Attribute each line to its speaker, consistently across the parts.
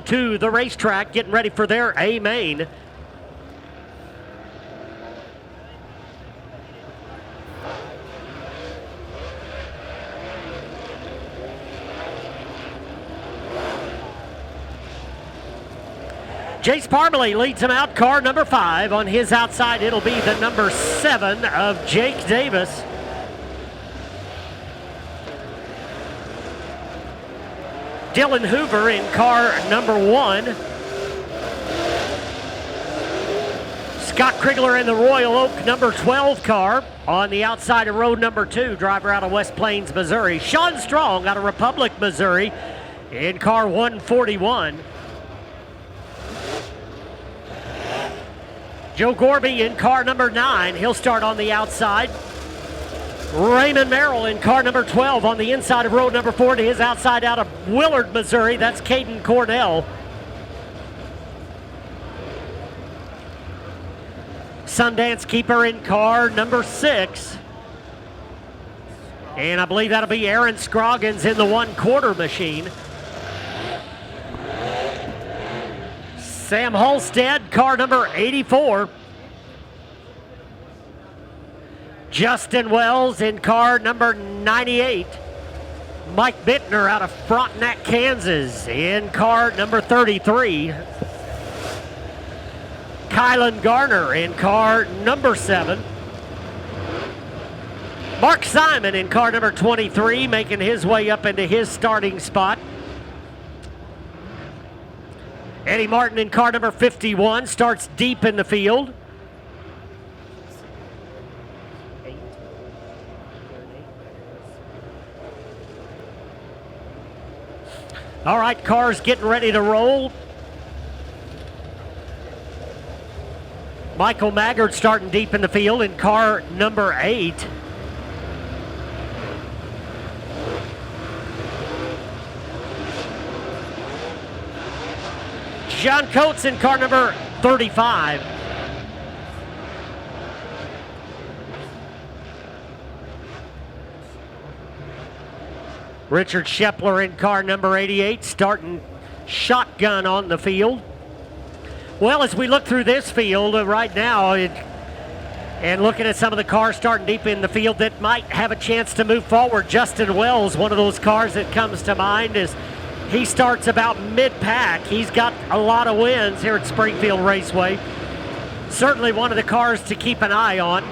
Speaker 1: To the racetrack, getting ready for their A main. Jace Parmley leads him out, car number 5. On his outside, it'll be the number 7 of Jake Davis. Dylan Hoover in car number 1. Scott Crigler in the Royal Oak number 12 car. On the outside of road number 2, driver out of West Plains, Missouri. Shawn Strong out of Republic, Missouri in car 141. Joe Gorby in car number 9. He'll start on the outside. Raymond Merrill in car number 12 on the inside of road number 4 to his outside out of Willard, Missouri. That's Kaden Cornell. Sundance keeper in car number 6. And I believe that'll be Aaron Scroggins in the 1/4 machine. Sam Halstead, car number 84. Justin Wells in car number 98. Mike Bitner out of Frontenac, Kansas in car number 33. Kylan Garner in car number 7. Mark Simon in car number 23, making his way up into his starting spot. Eddie Martin in car number 51 starts deep in the field. All right, cars getting ready to roll. Michael Maggard starting deep in the field in car number 8. John Coates in car number 35. Richard Shepler in car number 88, starting shotgun on the field. Well, as we look through this field right now, and looking at some of the cars starting deep in the field that might have a chance to move forward, Justin Wells, one of those cars that comes to mind, is he starts about mid-pack. He's got a lot of wins here at Springfield Raceway. Certainly one of the cars to keep an eye on.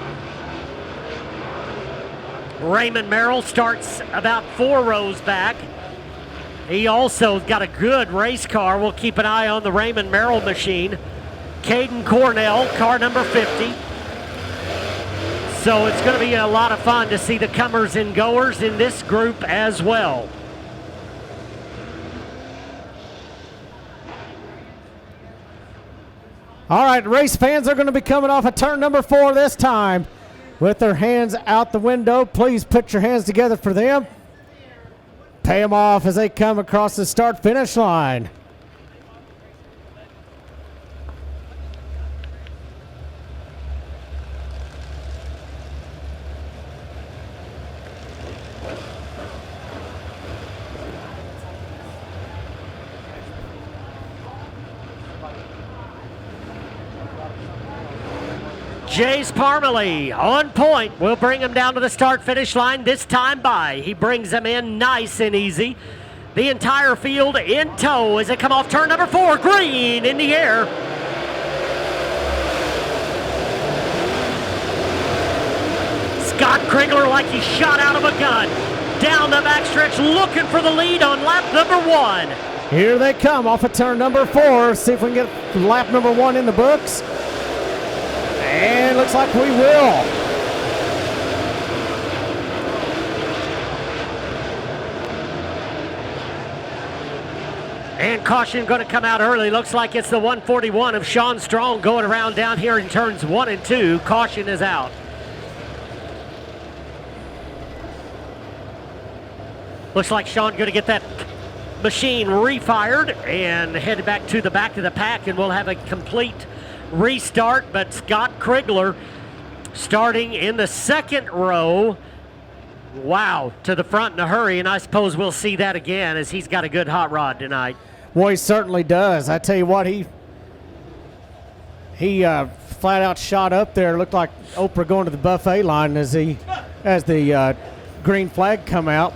Speaker 1: Raymond Merrill starts about 4 rows back. He also got a good race car. We'll keep an eye on the Raymond Merrill machine. Kaden Cornell, car number 50. So it's going to be a lot of fun to see the comers and goers in this group as well.
Speaker 2: All right, race fans are going to be coming off of turn number 4 this time. With their hands out the window, please put your hands together for them. Pay them off as they come across the start-finish line.
Speaker 1: Jace Parmley on point. We'll bring him down to the start-finish line this time by. He brings them in nice and easy. The entire field in tow as they come off turn number 4. Green in the air. Scott Crigler like he shot out of a gun. Down the backstretch looking for the lead on lap number 1.
Speaker 2: Here they come off of turn number 4. See if we can get lap number 1 in the books. And looks like we will.
Speaker 1: And caution going to come out early. Looks like it's the 141 of Shawn Strong going around down here in turns 1 and 2. Caution is out. Looks like Shawn going to get that machine refired and headed back to the back of the pack, and we'll have a complete restart. But Scott Crigler starting in the 2nd row. Wow, to the front in a hurry, and I suppose we'll see that again as he's got a good hot rod tonight.
Speaker 2: Well, he certainly does. I tell you what, he flat out shot up there. Looked like Oprah going to the buffet line as the green flag come out.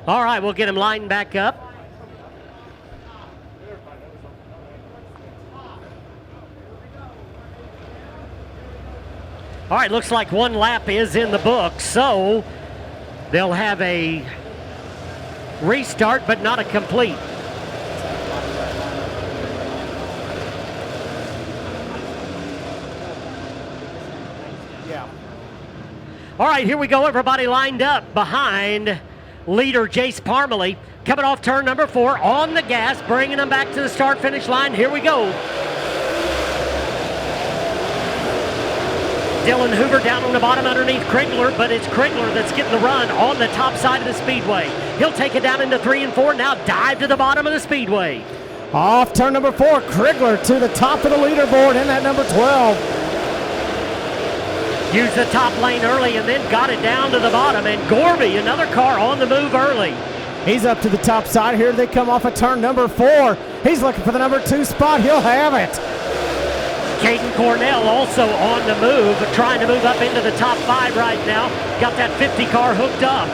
Speaker 1: All right, we'll get him lined back up. All right, looks like one lap is in the book, so they'll have a restart, but not a complete.
Speaker 2: Yeah.
Speaker 1: All right, here we go. Everybody lined up behind leader Jace Parmley. Coming off turn number 4 on the gas, bringing them back to the start-finish line. Here we go. Dylan Hoover down on the bottom underneath Crigler, but it's Crigler that's getting the run on the top side of the speedway. He'll take it down into 3 and 4, now dive to the bottom of the speedway.
Speaker 2: Off turn number 4, Crigler to the top of the leaderboard in that number 12.
Speaker 1: Used the top lane early and then got it down to the bottom, and Gorby, another car on the move early.
Speaker 2: He's up to the top side. Here they come off of turn number 4. He's looking for the number 2 spot. He'll have it.
Speaker 1: Kaden Cornell also on the move, trying to move up into the top 5 right now. Got that 50 car hooked up.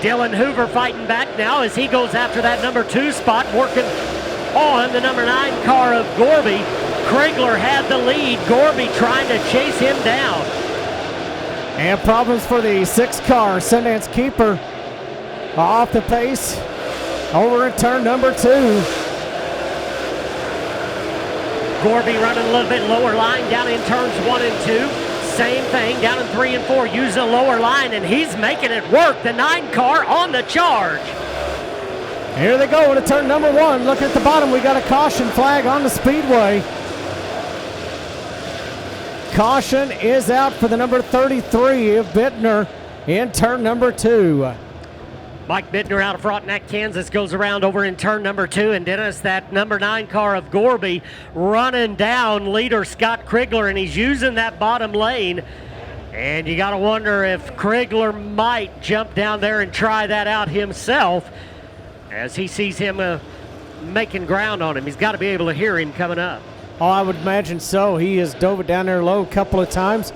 Speaker 1: Dylan Hoover fighting back now as he goes after that number 2 spot, working on the number 9 car of Gorby. Crigler had the lead. Gorby trying to chase him down.
Speaker 2: And problems for the 6 car. Sundance keeper off the pace over in turn number 2.
Speaker 1: Gorby running a little bit lower line down in turns 1 and 2. Same thing down in 3 and 4. Using a lower line, and he's making it work. The 9 car on the charge.
Speaker 2: Here they go into turn number 1. Look at the bottom. We got a caution flag on the speedway. Caution is out for the number 33 of Bitner in turn number 2.
Speaker 1: Mike Bitner out of Frontenac, Kansas, goes around over in turn number 2. And Dennis, that number 9 car of Gorby running down leader Scott Crigler, and he's using that bottom lane. And you got to wonder if Crigler might jump down there and try that out himself as he sees him making ground on him. He's got to be able to hear him coming up.
Speaker 2: Oh, I would imagine so. He has dove it down there low a couple of times.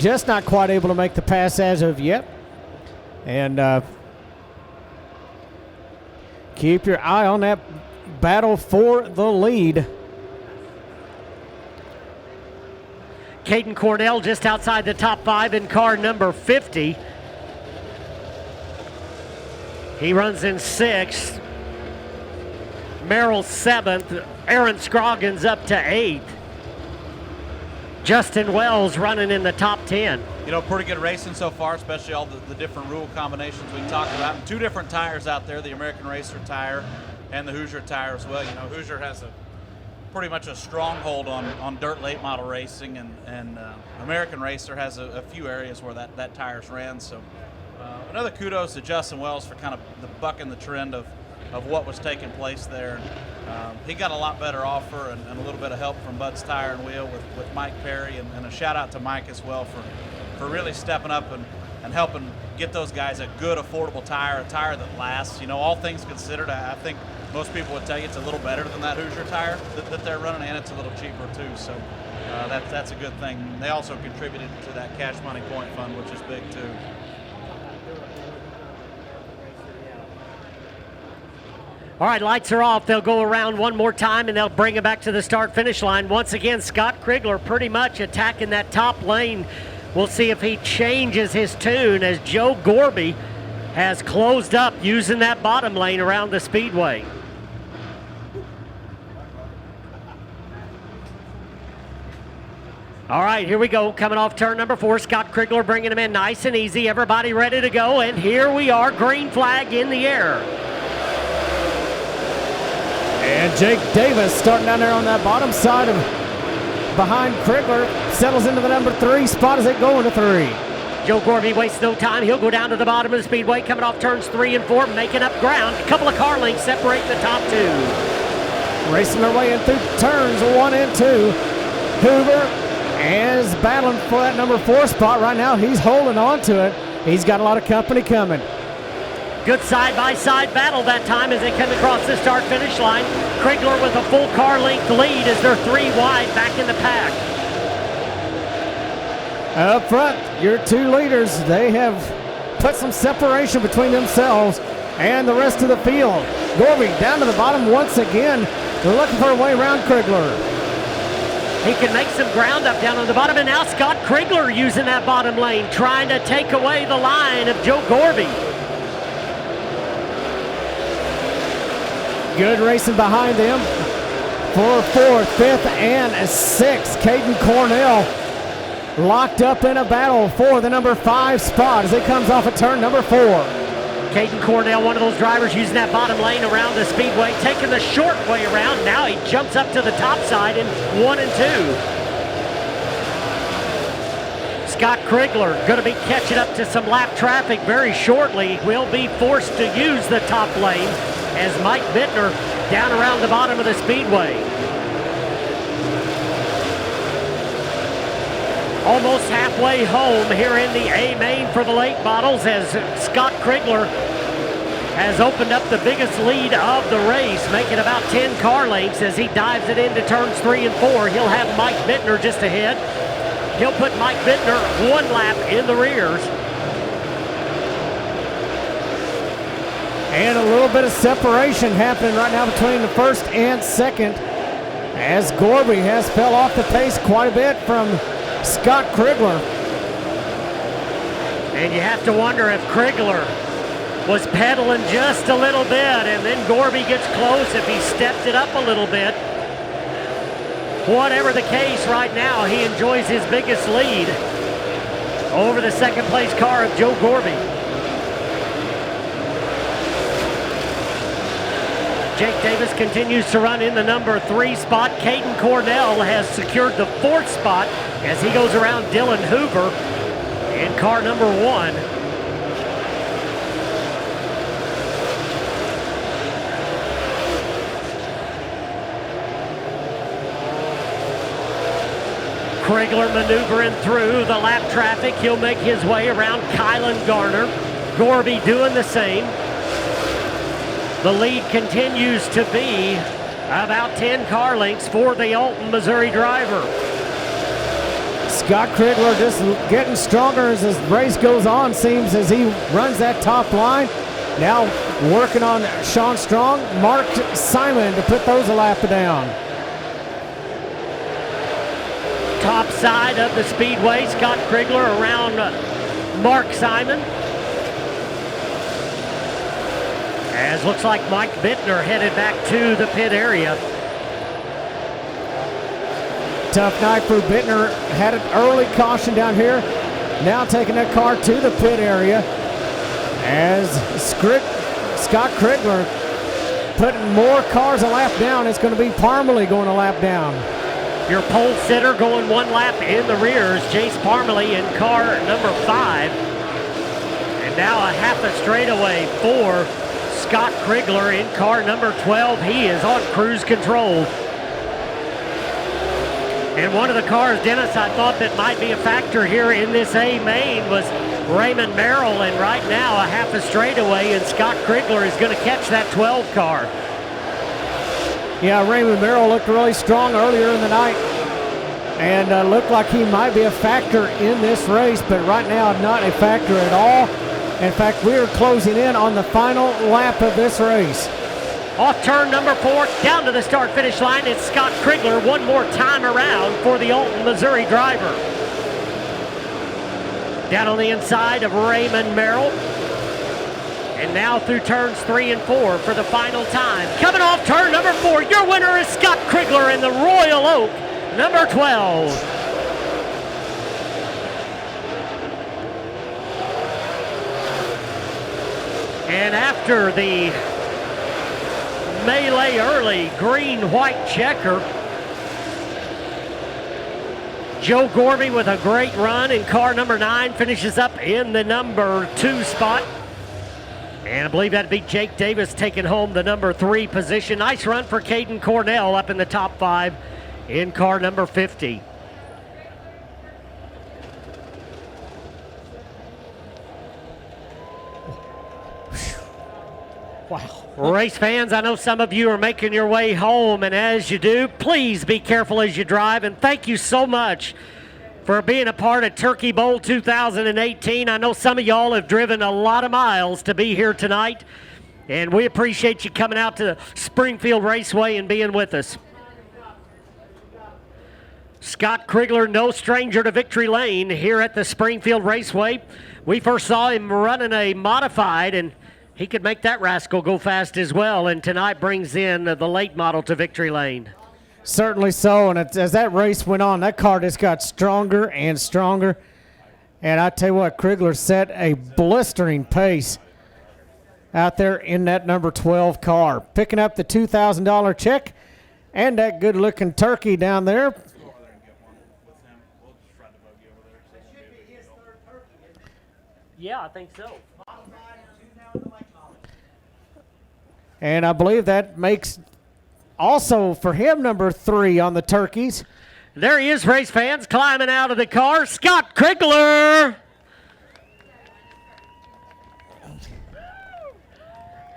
Speaker 2: Just not quite able to make the pass as of yet. And keep your eye on that battle for the lead.
Speaker 1: Kaden Cornell just outside the top 5 in car number 50. He runs in 6th. Merrill 7th. Aaron Scroggins up to 8th. Justin Wells running in the top 10.
Speaker 3: You know, pretty good racing so far, especially all the different rule combinations we talked about. And 2 different tires out there, the American Racer tire and the Hoosier tire as well. You know, Hoosier has pretty much a stronghold on dirt late model racing, and American Racer has a few areas where that tire's ran. So another kudos to Justin Wells for kind of bucking the trend of what was taking place there. He got a lot better offer and a little bit of help from Bud's Tire and Wheel with Mike Perry, and a shout out to Mike as well for really stepping up and helping get those guys a good affordable tire, a tire that lasts. You know, all things considered, I think most people would tell you it's a little better than that Hoosier tire that they're running, and it's a little cheaper too. So that's a good thing. They also contributed to that cash money point fund, which is big too.
Speaker 1: All right, lights are off. They'll go around one more time, and they'll bring it back to the start-finish line. Once again, Scott Crigler pretty much attacking that top lane. We'll see if he changes his tune as Joe Gorby has closed up using that bottom lane around the speedway. All right, here we go. Coming off turn number 4, Scott Crigler bringing him in nice and easy. Everybody ready to go, and here we are, green flag in the air.
Speaker 2: And Jake Davis starting down there on that bottom side behind Crigler, settles into the number 3 spot as they go into 3.
Speaker 1: Joe Gorby wastes no time. He'll go down to the bottom of the speedway, coming off turns 3 and 4, making up ground. A couple of car lengths separate the top two.
Speaker 2: Racing their way in through turns 1 and 2. Hoover is battling for that number 4 spot right now. He's holding on to it. He's got a lot of company coming.
Speaker 1: Good side-by-side battle that time as they come across the start-finish line. Crigler with a full car length lead as they're 3 wide back in the pack.
Speaker 2: Up front, your 2 leaders, they have put some separation between themselves and the rest of the field. Gorby down to the bottom once again. They're looking for a way around Crigler.
Speaker 1: He can make some ground up down on the bottom, and now Scott Crigler using that bottom lane, trying to take away the line of Joe Gorby.
Speaker 2: Good racing behind them for 4th, 5th, and 6th. Kaden Cornell locked up in a battle for the number 5 spot as it comes off of turn number 4.
Speaker 1: Kaden Cornell, one of those drivers using that bottom lane around the speedway, taking the short way around. Now he jumps up to the top side in 1 and 2. Scott Crigler going to be catching up to some lap traffic very shortly. Will be forced to use the top lane as Mike Bitner down around the bottom of the speedway. Almost halfway home here in the A main for the late models as Scott Crigler has opened up the biggest lead of the race, making about 10 car lengths as he dives it into turns 3 and 4. He'll have Mike Bitner just ahead. He'll put Mike Bitner 1 lap in the rears.
Speaker 2: And a little bit of separation happening right now between the 1st and 2nd as Gorby has fell off the pace quite a bit from Scott Crigler.
Speaker 1: And you have to wonder if Crigler was pedaling just a little bit and then Gorby gets close, if he stepped it up a little bit. Whatever the case right now, he enjoys his biggest lead over the 2nd place car of Joe Gorby. Jake Davis continues to run in the number 3 spot. Kaden Cornell has secured the 4th spot as he goes around Dylan Hoover in car number 1. Crigler maneuvering through the lap traffic. He'll make his way around Kylan Garner. Gorby doing the same. The lead continues to be about 10 car lengths for the Alton, Missouri driver.
Speaker 2: Scott Crigler just getting stronger as this race goes on, seems, as he runs that top line. Now working on Shawn Strong, Mark Simon to put those a lap down.
Speaker 1: Top side of the speedway, Scott Crigler around Mark Simon. As looks like Mike Bitner headed back to the pit area.
Speaker 2: Tough night for Bitner. Had an early caution down here. Now taking that car to the pit area as Scott Crigler putting more cars a lap down. It's going to be Parmley going a lap down.
Speaker 1: Your pole sitter going 1 lap in the rears, Jace Parmley in car number 5. And now a half a straightaway for Scott Crigler in car number 12. He is on cruise control. And one of the cars, Dennis, I thought that might be a factor here in this A main was Raymond Merrill. And right now a half a straightaway and Scott Crigler is going to catch that 12 car.
Speaker 2: Yeah, Raymond Merrill looked really strong earlier in the night and looked like he might be a factor in this race, but right now not a factor at all. In fact, we are closing in on the final lap of this race.
Speaker 1: Off turn number 4, down to the start-finish line, it's Scott Crigler one more time around for the Alton, Missouri driver. Down on the inside of Raymond Merrill. And now through turns 3 and 4 for the final time. Coming off turn number 4, your winner is Scott Crigler in the Royal Oak, number 12. And after the melee early green-white checker, Joe Gorby with a great run, and car number 9 finishes up in the number 2 spot. And I believe that'd be Jake Davis taking home the number 3 position. Nice run for Kaden Cornell up in the top 5 in car number 50.
Speaker 2: Wow.
Speaker 1: Race fans, I know some of you are making your way home, and as you do, please be careful as you drive, and thank you so much for being a part of Turkey Bowl 2018. I know some of y'all have driven a lot of miles to be here tonight, and we appreciate you coming out to Springfield Raceway and being with us. Scott Crigler, no stranger to victory lane here at the Springfield Raceway. We first saw him running a modified, and he could make that rascal go fast as well, and tonight brings in the late model to victory lane.
Speaker 2: Certainly so, and as that race went on, that car just got stronger and stronger. And I tell you what, Crigler set a blistering pace out there in that number 12 car. Picking up the $2,000 check and that good-looking turkey down there.
Speaker 1: Yeah, I think so.
Speaker 2: And I believe that makes also for him number 3 on the turkeys.
Speaker 1: There he is, race fans, climbing out of the car. Scott Crigler.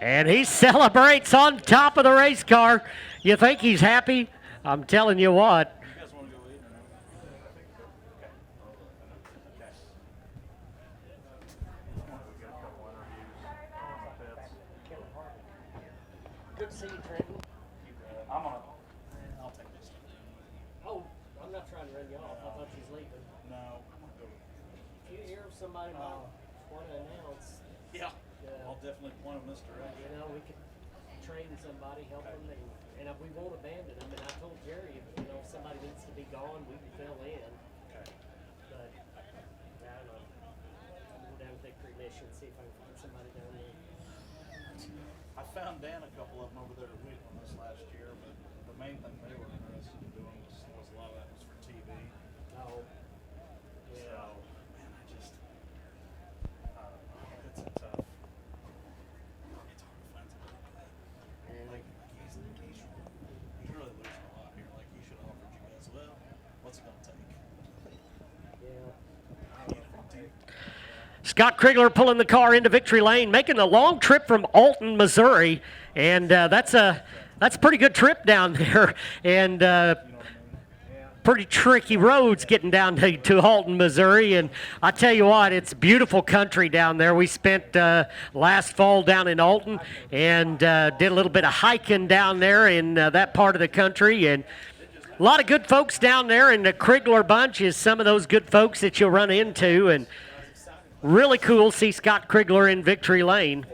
Speaker 1: And he celebrates on top of the race car. You think he's happy? I'm telling you what. Good to see you, Trenton.
Speaker 3: I'll take this.
Speaker 1: Oh, I'm not trying to run you off. I thought you was leaving.
Speaker 3: No, I'm gonna go.
Speaker 1: If you hear somebody want to announce,
Speaker 3: Yeah, I'll definitely point them this direction.
Speaker 1: you know, we could train somebody, help them, and we won't abandon them. And I told Jerry, if somebody needs to be gone, we can fill in.
Speaker 3: Okay.
Speaker 1: But I don't know. I'll go down to Victory Mission, see if I can find somebody down there.
Speaker 3: I found Dan a couple of them over there at Wheatland this last year, but the main thing they were interested in doing was a lot of that was for TV.
Speaker 1: Oh,
Speaker 3: So, man, I don't know. It's a tough. It's hard to find somebody like that. Like he's really losing a lot here. Like he should have offered you guys, well, what's it gonna take?
Speaker 1: Scott Crigler pulling the car into victory lane, making a long trip from Alton, Missouri, and that's a pretty good trip down there, and pretty tricky roads getting down to Alton, Missouri. And I tell you what, it's beautiful country down there. We spent last fall down in Alton and did a little bit of hiking down there in that part of the country, and a lot of good folks down there, and the Crigler bunch is some of those good folks that you'll run into, and really cool to see Scott Crigler in victory lane.